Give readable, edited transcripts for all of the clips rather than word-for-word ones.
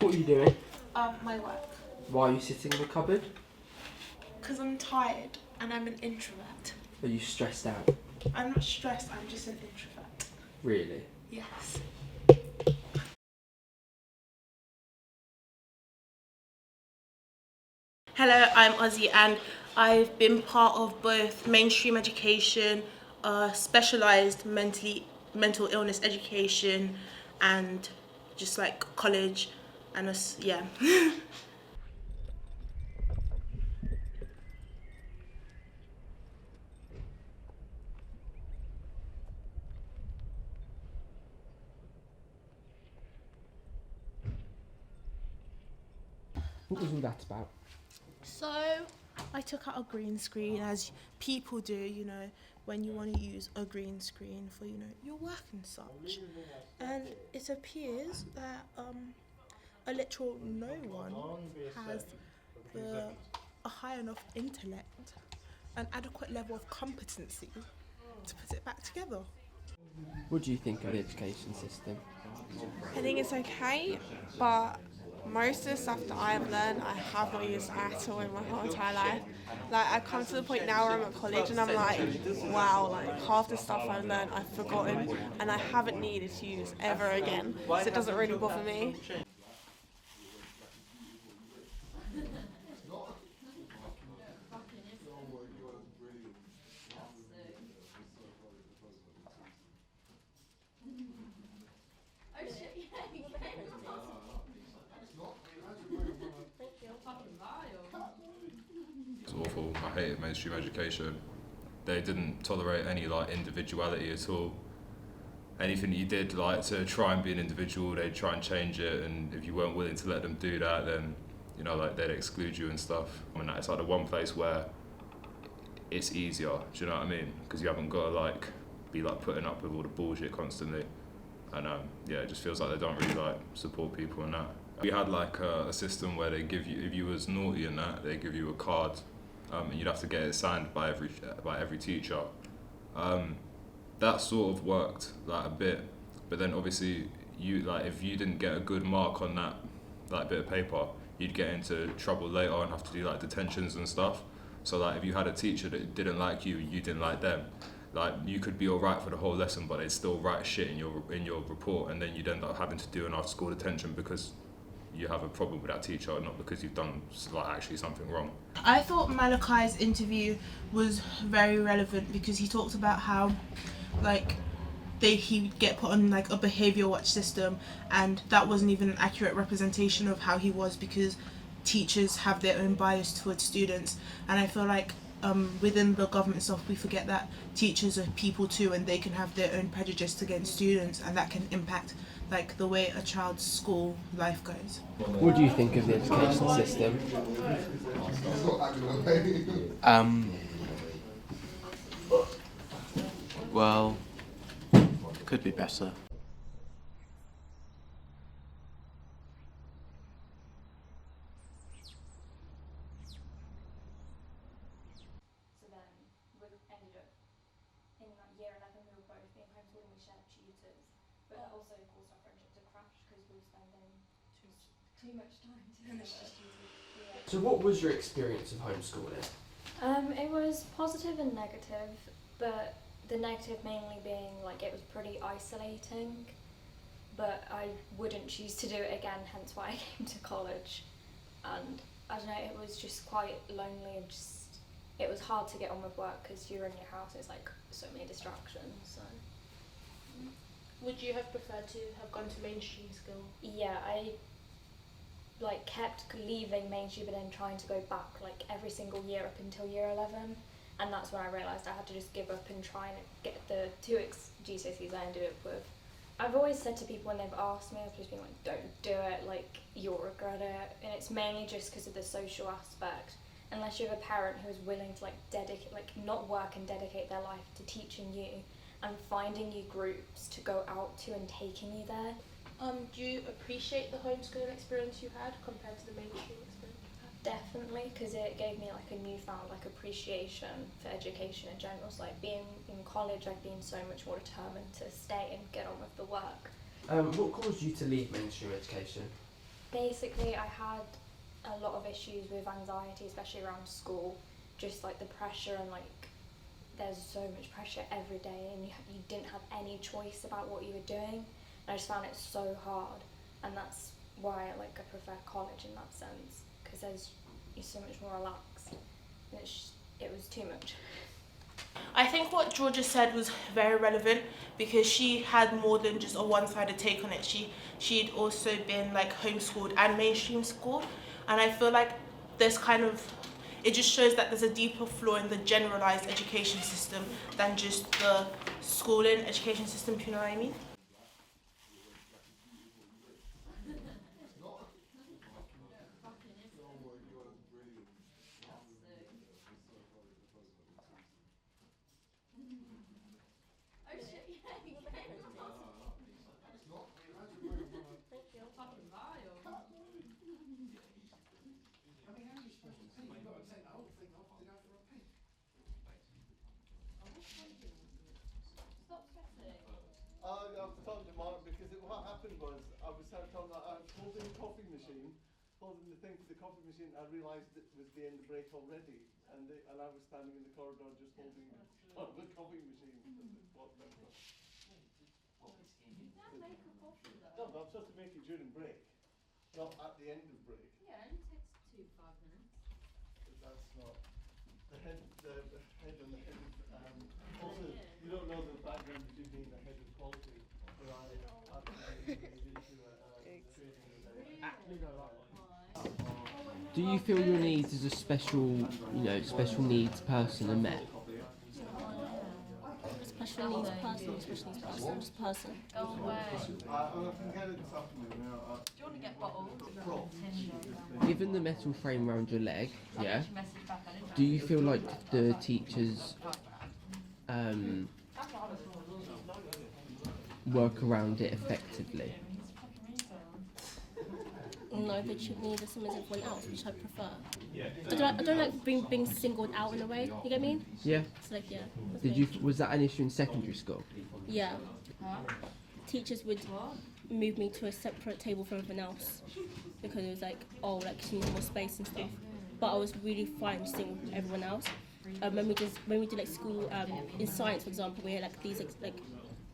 What are you doing? My work. Why are you sitting in the cupboard? Because I'm tired and I'm an introvert. Are you stressed out? I'm not stressed, I'm just an introvert. Really? Yes. Hello, I'm Ozzy and I've been part of both mainstream education, specialised mental illness education and just like college and yeah. What was all that about? So I took out a green screen, as people do, you know, when you want to use a green screen for, you know, your work and such. And it appears that a literal no one has a high enough intellect, an adequate level of competency to put it back together. What do you think of the education system? I think it's okay, but most of the stuff that I've learned I have not used at all in my whole entire life. Like I come to the point now where I'm at college and I'm like, wow, like half the stuff I've learned I've forgotten and I haven't needed to use ever again. So it doesn't really bother me. It's awful. I hated mainstream education. They didn't tolerate any like individuality at all. Anything that you did like to try and be an individual, they'd try and change it, and if you weren't willing to let them do that, then you know like they'd exclude you and stuff. I mean, it's like the one place where it's easier. Do you know what I mean? Because you haven't got to like be like putting up with all the bullshit constantly, and yeah, it just feels like they don't really like support people in that. We had like a system where they give you, if you was naughty and that, they give you a card, and you'd have to get it signed by every teacher. That sort of worked like a bit, but then obviously you like if you didn't get a good mark on that like bit of paper, you'd get into trouble later and have to do like detentions and stuff. So like if you had a teacher that didn't like you, you didn't like them. Like you could be alright for the whole lesson, but they'd still write shit in your report, and then you'd end up having to do an after school detention because you have a problem with that teacher, not because you've done like actually something wrong. I thought Malachi's interview was very relevant because he talked about how like he'd get put on like a behaviour watch system, and that wasn't even an accurate representation of how he was because teachers have their own bias towards students. And I feel like within the government stuff we forget that teachers are people too, and they can have their own prejudice against students, and that can impact like the way a child's school life goes. What do you think of the education system? Well, could be better. So then we ended up in like year 11 we were both being homeschooled and we shared tutors, but that also caused our friendship to crash because we were spending too much time together. Yeah. So what was your experience of homeschooling? It was positive and negative, but the negative mainly being like it was pretty isolating, but I wouldn't choose to do it again, hence why I came to college. And I don't know, it was just quite lonely and just it was hard to get on with work because you're in your house, it's like so many distractions. So Would you have preferred to have gone to mainstream school? yeah, I like kept leaving mainstream but then trying to go back like every single year up until year 11, and that's when I realised I had to just give up and try and get the two GCSEs I ended up with. I've always said to people when they've asked me, I've just been like, don't do it, like you'll regret it, and it's mainly just because of the social aspect. Unless you have a parent who is willing to like dedicate, like not work and dedicate their life to teaching you and finding you groups to go out to and taking you there. Do you appreciate the homeschooling experience you had compared to the mainstream experience you had? Definitely, because it gave me like a newfound like appreciation for education in general. So like being in college, I've been so much more determined to stay and get on with the work. What caused you to leave mainstream education? Basically, I had a lot of issues with anxiety, especially around school. Just like the pressure and like there's so much pressure every day, and you didn't have any choice about what you were doing. And I just found it so hard, and that's why I prefer college in that sense, because you're so much more relaxed. And it was too much. I think what Georgia said was very relevant because she had more than just a one-sided take on it. She'd also been homeschooled and mainstream schooled, and I feel like there's it just shows that there's a deeper flaw in the generalized education system than just the schooling education system, if you know what I mean. I've talked to Mark because what happened was I was holding the coffee machine, holding the thing for the coffee machine. I realised it was the end of break already, and I was standing in the corridor just holding the coffee machine. No, but I'm supposed to make it during break, not at the end of break. Yeah, it only takes 5 minutes. But that's not the head and the head of. Also, you don't know the background of you being the head of quality, but I Do you feel your needs as a special needs person are met? Special needs person, just person. I can get it this afternoon. Do you want to get bottled? Given the metal frame around your leg, yeah, do you feel like the teachers work around it effectively? No, they treat me the same as everyone else, which I prefer. I don't like being singled out in a way. You get me? Yeah. It's yeah. Was that an issue in secondary school? Yeah. Teachers would move me to a separate table from everyone else because it was she needs more space and stuff. But I was really fine sitting with everyone else. When we did school in science, for example, we had these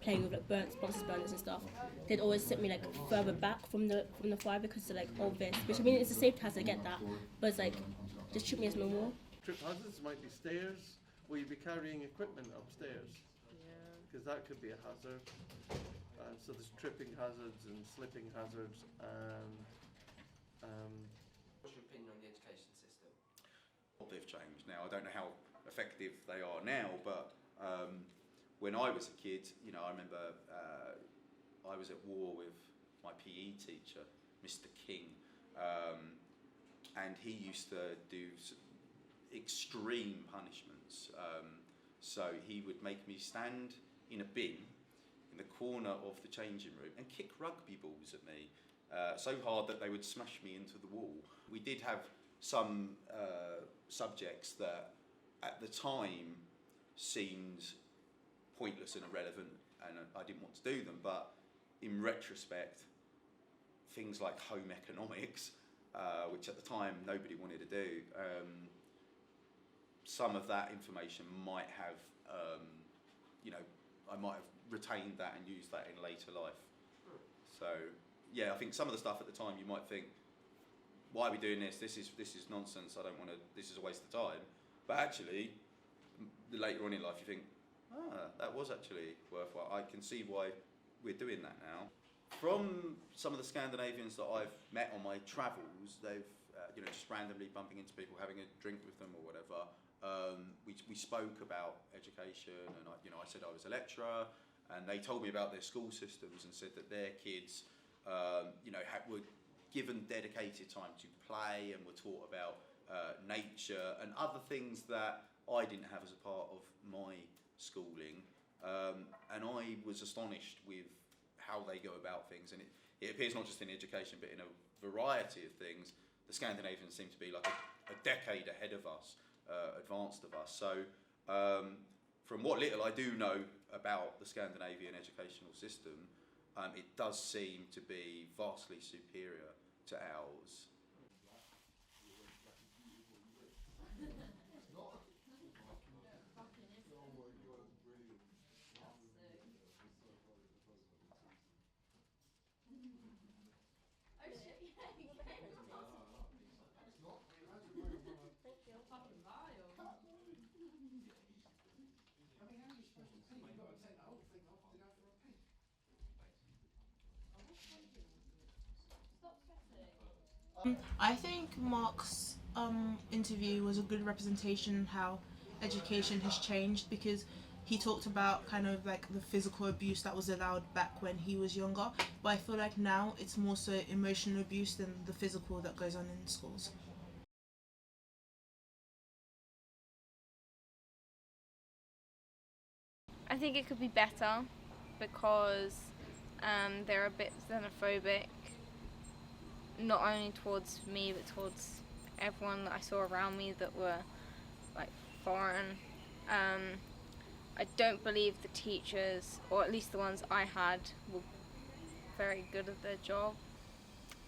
playing with Bunsen burners and stuff. They'd always sit me further back from the fire because they're obvious. Which I mean, it's a safety hazard, I get that, but it's just treat me as normal. Trip hazards might be stairs. Will you be carrying equipment upstairs? Because that could be a hazard. So there's tripping hazards and slipping hazards and. What's your opinion on the education system? They've changed now. I don't know how effective they are now, but when I was a kid, I remember I was at war with my PE teacher, Mr. King, and he used to do extreme punishments. So he would make me stand in a bin in the corner of the changing room and kick rugby balls at me, so hard that they would smash me into the wall. We did have some subjects that at the time seemed pointless and irrelevant, and I didn't want to do them, but in retrospect, things like home economics, which at the time nobody wanted to do, some of that information might have, I might have retained that and used that in later life. So yeah, I think some of the stuff at the time you might think, why are we doing this? This is nonsense. I don't want to. This is a waste of time. But actually, later on in life, you think, that was actually worthwhile. I can see why we're doing that now. From some of the Scandinavians that I've met on my travels, they've just randomly bumping into people, having a drink with them or whatever. We spoke about education, and I said I was a lecturer, and they told me about their school systems and said that their kids, were given dedicated time to play and were taught about nature and other things that I didn't have as a part of my schooling, and I was astonished with how they go about things, and it appears not just in education but in a variety of things. The Scandinavians seem to be a decade ahead of us, advanced of us. So from what little I do know about the Scandinavian educational system, it does seem to be vastly superior to ours. I think Mark's interview was a good representation how education has changed, because he talked about kind of like the physical abuse that was allowed back when he was younger, but I feel like now it's more so emotional abuse than the physical that goes on in schools. I think it could be better because they're a bit xenophobic, not only towards me but towards everyone that I saw around me that were like foreign. I don't believe the teachers, or at least the ones I had, were very good at their job.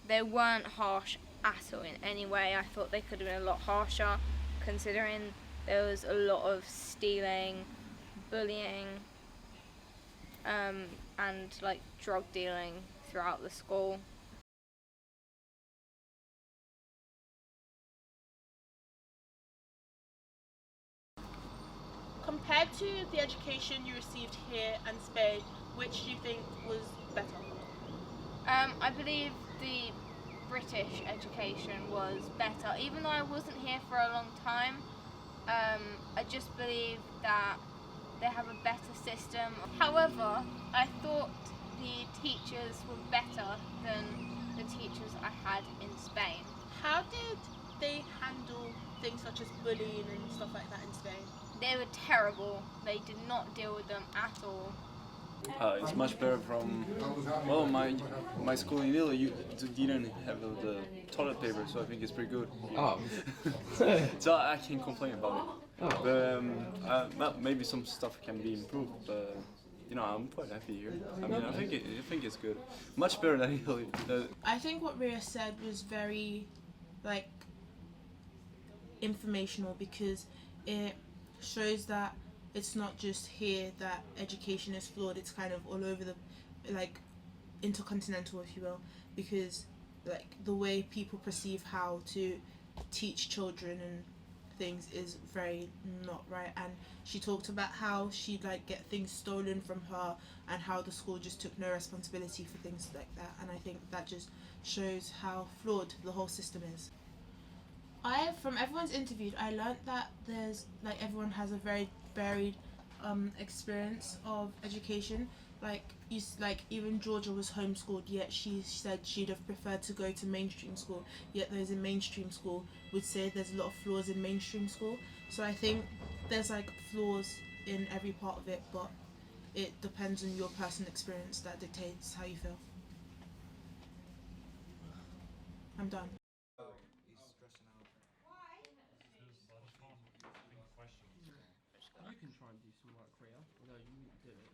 They weren't harsh at all in any way. I thought they could have been a lot harsher, considering there was a lot of stealing, bullying, and like drug dealing throughout the school. Compared to the education you received here and Spain, which do you think was better? I believe the British education was better, even though I wasn't here for a long time. I just believe that they have a better system. However, I thought the teachers were better than the teachers I had in Spain. How did they handle things such as bullying and stuff like that in Spain? They were terrible. They did not deal with them at all. It's much better from, well, my school in Italy, you didn't have the toilet paper, so I think it's pretty good. Oh. So I can't complain about it. Oh. But well, maybe some stuff can be improved, but you know, I'm quite happy here. I mean, I think it's good. Much better than Italy. I think what Ria said was very, like, informational, because it shows that it's not just here that education is flawed, it's kind of all over the, like, intercontinental, if you will, because like the way people perceive how to teach children and things is very not right. And she talked about how she'd like get things stolen from her and how the school just took no responsibility for things like that, and I think that just shows how flawed the whole system is. From everyone's interviewed, I learned that there's like everyone has a very varied experience of education. Like even Georgia was homeschooled, yet she said she'd have preferred to go to mainstream school, yet those in mainstream school would say there's a lot of flaws in mainstream school. So I think there's like flaws in every part of it, but it depends on your personal experience that dictates how you feel. I'm done. You can try and do some work, Rhea, although you wouldn't do it.